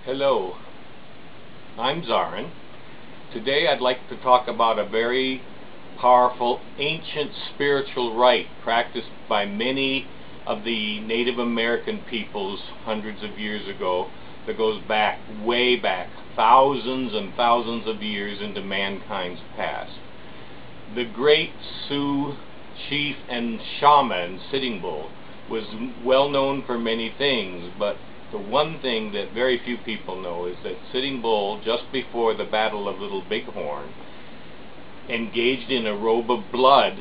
Hello, I'm Zarin. Today I'd like to talk about a very powerful ancient spiritual rite practiced by many of the Native American peoples hundreds of years ago that goes back, way back, thousands and thousands of years into mankind's past. The great Sioux chief and shaman, Sitting Bull, was well known for many things, but the one thing that very few people know is that Sitting Bull, just before the Battle of Little Bighorn, engaged in a robe of blood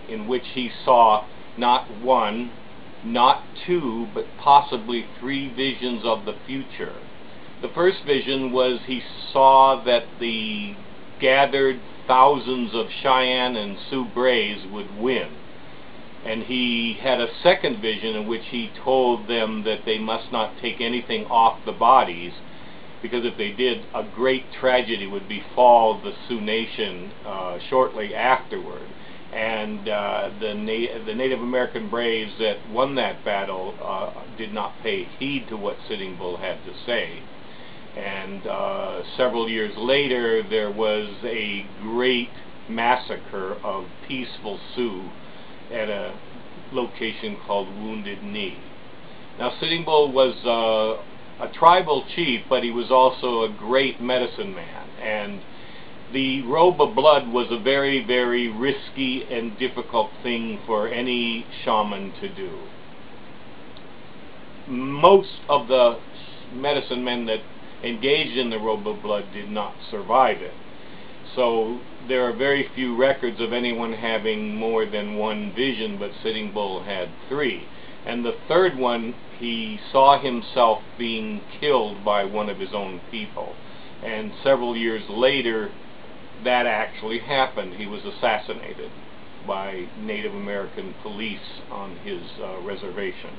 in which he saw not one, not two, but possibly three visions of the future. The first vision was he saw that the gathered thousands of Cheyenne and Sioux Braves would win. And he had a second vision in which he told them that they must not take anything off the bodies, because if they did, a great tragedy would befall the Sioux Nation shortly afterward. And the Native American Braves that won that battle did not pay heed to what Sitting Bull had to say. And several years later, there was a great massacre of peaceful Sioux at a location called Wounded Knee. Now, Sitting Bull was a tribal chief, but he was also a great medicine man, and the Robe of Blood was a very, very risky and difficult thing for any shaman to do. Most of the medicine men that engaged in the Robe of Blood did not survive it. So there are very few records of anyone having more than one vision, but Sitting Bull had three. And the third one, he saw himself being killed by one of his own people. And several years later, that actually happened. He was assassinated by Native American police on his reservation.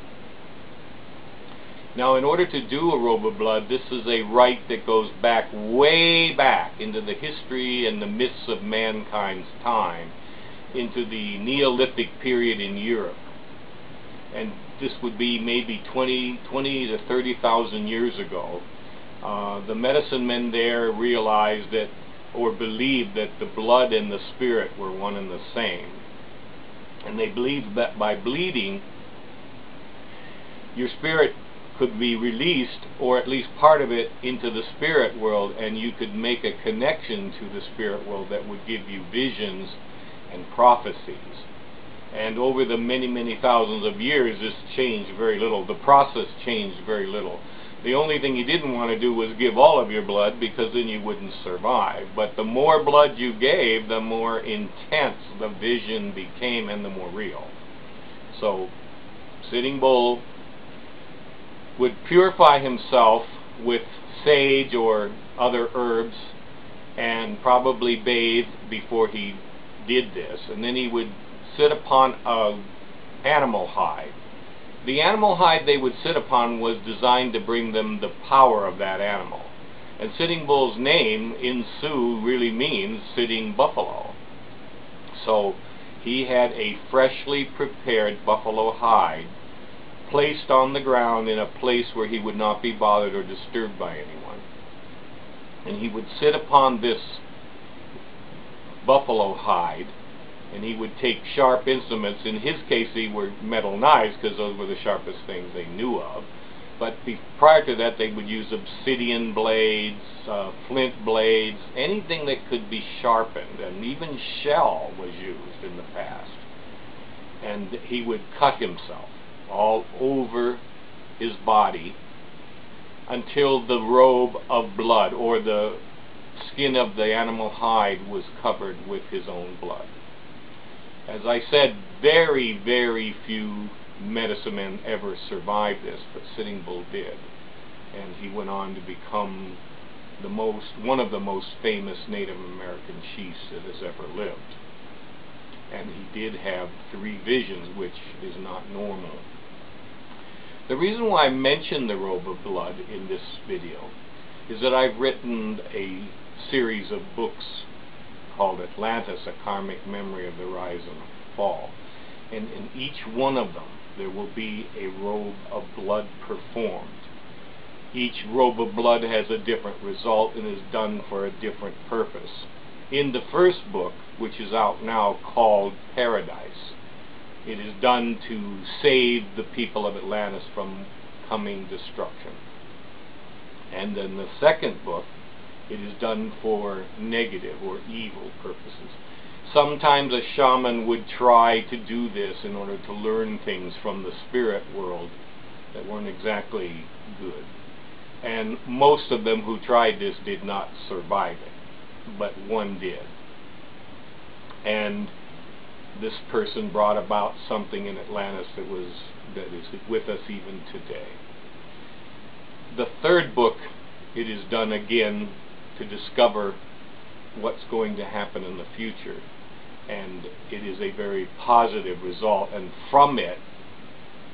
Now, in order to do a Robe of Blood, this is a rite that goes back, way back into the history and the myths of mankind's time, into the Neolithic period in Europe. And this would be maybe 20 to 30,000 years ago. The medicine men there realized that, or believed that the blood and the spirit were one and the same. And they believed that by bleeding, your spirit could be released, or at least part of it, into the spirit world, and you could make a connection to the spirit world that would give you visions and prophecies. And over the many, many thousands of years, this changed very little. The process changed very little. The only thing you didn't want to do was give all of your blood, because then you wouldn't survive. But the more blood you gave, the more intense the vision became and the more real. So Sitting Bull would purify himself with sage or other herbs and probably bathe before he did this. And then he would sit upon an animal hide. The animal hide they would sit upon was designed to bring them the power of that animal. And Sitting Bull's name in Sioux really means sitting buffalo. So he had a freshly prepared buffalo hide placed on the ground in a place where he would not be bothered or disturbed by anyone. And he would sit upon this buffalo hide, and he would take sharp instruments. In his case, they were metal knives, because those were the sharpest things they knew of. But prior to that, they would use obsidian blades, flint blades, anything that could be sharpened, and even shell was used in the past. And he would cut himself all over his body until the robe of blood, or the skin of the animal hide, was covered with his own blood. As I said, very, very few medicine men ever survived this, but Sitting Bull did. And he went on to become one of the most famous Native American chiefs that has ever lived. And he did have three visions, which is not normal. The reason why I mention the Robe of Blood in this video is that I've written a series of books called Atlantis, A Karmic Memory of the Rise and Fall. And in each one of them, there will be a robe of blood performed. Each robe of blood has a different result and is done for a different purpose. In the first book, which is out now, called Paradise, it is done to save the people of Atlantis from coming destruction. And in the second book, it is done for negative or evil purposes. Sometimes a shaman would try to do this in order to learn things from the spirit world that weren't exactly good. And most of them who tried this did not survive it, but one did. And this person brought about something in Atlantis that is with us even today. The third book, it is done again to discover what's going to happen in the future, and it is a very positive result, and from it,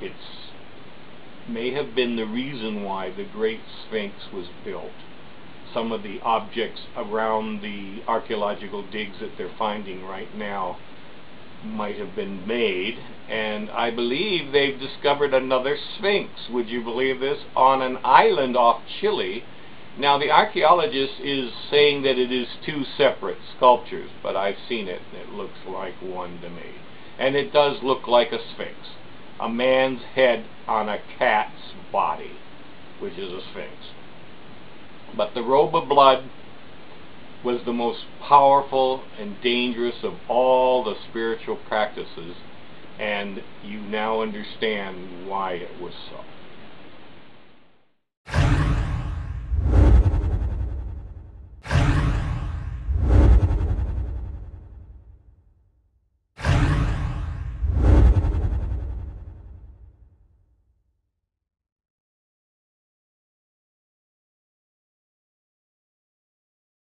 it's may have been the reason why the Great Sphinx was built. Some of the objects around the archaeological digs that they're finding right now might have been made, and I believe they've discovered another Sphinx, would you believe this, on an island off Chile. Now the archaeologist is saying that it is two separate sculptures, but I've seen it and it looks like one to me. And it does look like a Sphinx. A man's head on a cat's body, which is a Sphinx. But the Robe of Blood was the most powerful and dangerous of all the spiritual practices, and you now understand why it was so.